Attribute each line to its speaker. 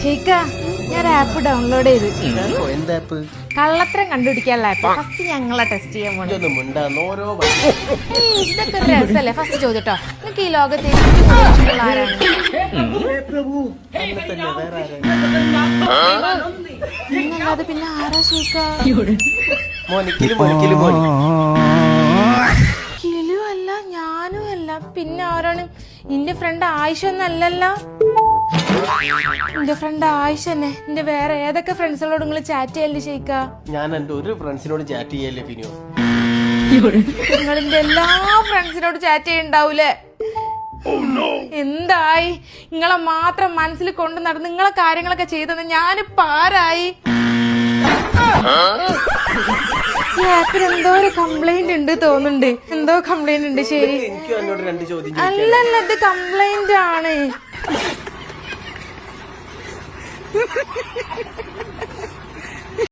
Speaker 1: ഷെയ്ക്ക ഞാൻ app download ചെയ്ത്. കള്ളത്തരം കണ്ടുപിടിക്കാനുള്ള ആപ്പ്. ഫസ്റ്റ് ഞങ്ങളെ ടെസ്റ്റ് ചെയ്യാൻ പോണേ. ഇതൊക്കെ ഒരു രസല്ലേ? ഫസ്റ്റ് ചോദിട്ടോ, നിങ്ങൾക്ക് ഈ ലോകത്ത് പിന്നല്ലാതെ പിന്നെ ആരാ ഷെയ്ക്ക? കിലു അല്ല, ഞാനും അല്ല, പിന്നെ ആരാണ്? നിന്റെ ഫ്രണ്ട് ആയിഷ ഒന്നല്ലല്ലോ? എന്റെ ഫ്രണ്ട് ആയിഷ തന്നെ. എന്റെ വേറെ ഏതൊക്കെ ഫ്രണ്ട്സുകളോട് നിങ്ങൾ ചാറ്റ് ചെയ്യല്ലേ ഷെയ്ക്ക?
Speaker 2: ഞാൻ എന്റെ ഒരു ഫ്രണ്ട്സിനോട് ചാറ്റ് ചെയ്യല്ലേ പിന്നെയോ?
Speaker 1: നിങ്ങൾ എന്റെ എല്ലാ ഫ്രണ്ട്സിനോട് ചാറ്റ് ചെയ്യണ്ടാവൂലേ? എന്തായി? നിങ്ങളെ മാത്രം മനസ്സിൽ കൊണ്ടു നടന്ന് നിങ്ങളെ കാര്യങ്ങളൊക്കെ ചെയ്തെന്ന് ഞാനിപ്പോ ആരായി? ഈ ആപ്പിന് എന്തോ ഒരു കംപ്ലൈന്റ് ഉണ്ട് തോന്നുന്നുണ്ട്. എന്തോ കംപ്ലൈന്റ് ഉണ്ട്. ശരി, അല്ലല്ല, ഇത് കംപ്ലൈന്റ് ആണ്.